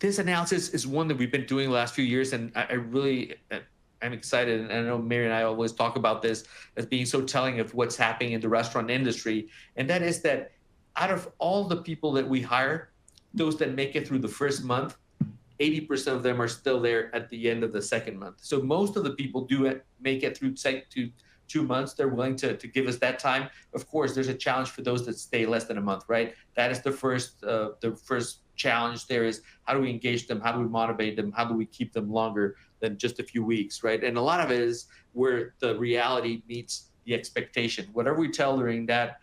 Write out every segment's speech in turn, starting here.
This analysis is one that we've been doing the last few years, and I really I'm excited. And I know Mary and I always talk about this as being so telling of what's happening in the restaurant industry. And that is that out of all the people that we hire, those that make it through the first month, 80% of them are still there at the end of the second month. So most of the people make it through to 2 months. They're willing to give us that time. Of course, there's a challenge for those that stay less than a month, right? That is the first challenge. There is, how do we engage them? How do we motivate them? How do we keep them longer than just a few weeks, right? And a lot of it is where the reality meets the expectation. Whatever we tell during that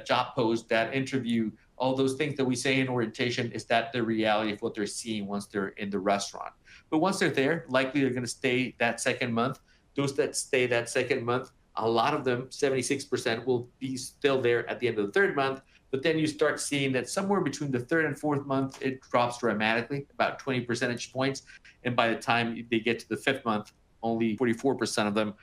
job post, that interview, all those things that we say in orientation, is that the reality of what they're seeing once they're in the restaurant. But once they're there, likely they're going to stay that second month. Those that stay that second month, a lot of them, 76%, will be still there at the end of the third month. But then you start seeing that somewhere between the third and fourth month, it drops dramatically, about 20 percentage points. And by the time they get to the fifth month, only 44% of them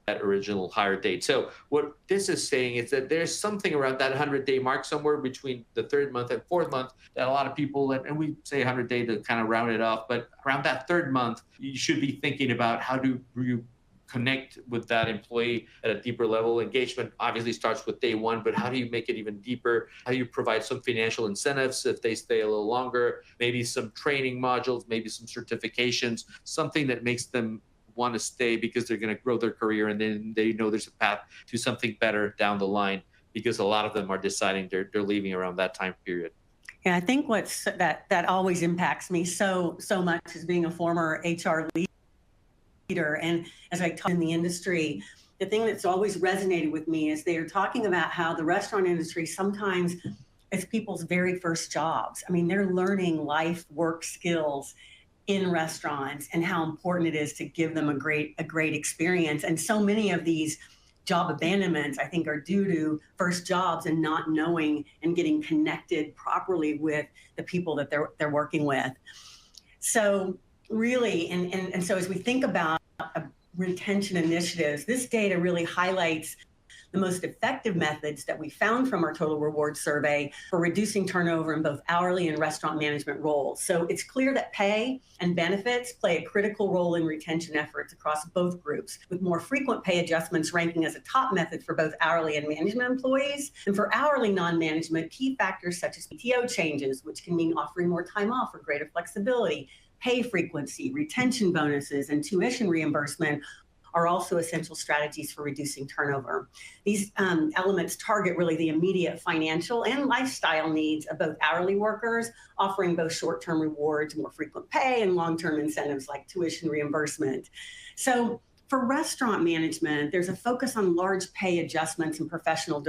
that original hire date. So what this is saying is that there's something around that 100-day mark, somewhere between the third month and fourth month, that a lot of people, and we say 100-day to kind of round it off, but around that third month, you should be thinking about how do you connect with that employee at a deeper level. Engagement obviously starts with day one, but how do you make it even deeper? How do you provide some financial incentives if they stay a little longer, maybe some training modules, maybe some certifications, something that makes them want to stay because they're going to grow their career, and then they know there's a path to something better down the line, because a lot of them are deciding they're leaving around that time period. Yeah, I think that always impacts me so much as being a former HR leader, and as I talk in the industry, the thing that's always resonated with me is they are talking about how the restaurant industry sometimes is people's very first jobs. I mean, they're learning life work skills in restaurants, and how important it is to give them a great experience. And so many of these job abandonments, I think, are due to first jobs and not knowing and getting connected properly with the people that they're working with. So really, and so as we think about retention initiatives, this data really highlights the most effective methods that we found from our Total Rewards survey for reducing turnover in both hourly and restaurant management roles. So it's clear that pay and benefits play a critical role in retention efforts across both groups, with more frequent pay adjustments ranking as a top method for both hourly and management employees. And for hourly non-management, key factors such as PTO changes, which can mean offering more time off or greater flexibility, pay frequency, retention bonuses, and tuition reimbursement are also essential strategies for reducing turnover. These elements target really the immediate financial and lifestyle needs of both hourly workers, offering both short-term rewards, more frequent pay, and long-term incentives like tuition reimbursement. So for restaurant management, there's a focus on large pay adjustments and professional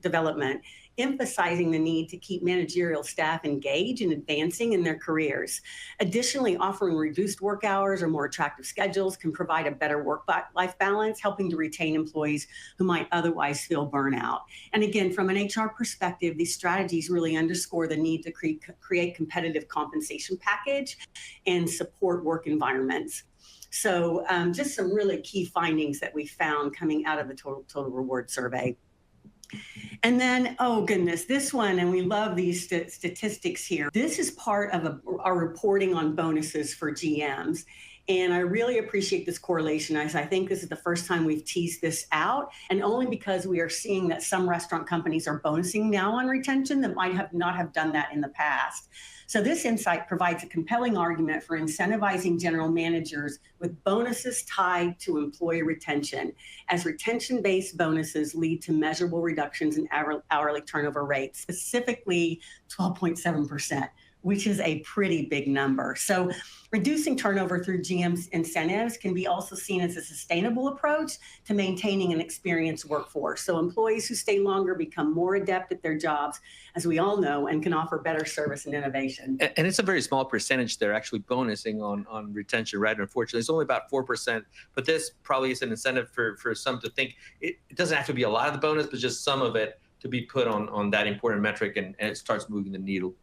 development, emphasizing the need to keep managerial staff engaged and advancing in their careers. Additionally, offering reduced work hours or more attractive schedules can provide a better work-life balance, helping to retain employees who might otherwise feel burnout. And again, from an HR perspective, these strategies really underscore the need to create competitive compensation package and support work environments. So just some really key findings that we found coming out of the Total Reward survey. And then, oh goodness, this one, and we love these statistics here. This is part of our reporting on bonuses for GMs. And I really appreciate this correlation, as I think this is the first time we've teased this out, and only because we are seeing that some restaurant companies are bonusing now on retention that might not have done that in the past. So this insight provides a compelling argument for incentivizing general managers with bonuses tied to employee retention, as retention-based bonuses lead to measurable reductions in hourly turnover rates, specifically 12.7%. Which is a pretty big number. So reducing turnover through GM's incentives can be also seen as a sustainable approach to maintaining an experienced workforce. So employees who stay longer become more adept at their jobs, as we all know, and can offer better service and innovation. And it's a very small percentage they're actually bonusing on retention, right? Unfortunately, it's only about 4%, but this probably is an incentive for some to think it doesn't have to be a lot of the bonus, but just some of it to be put on that important metric, and it starts moving the needle.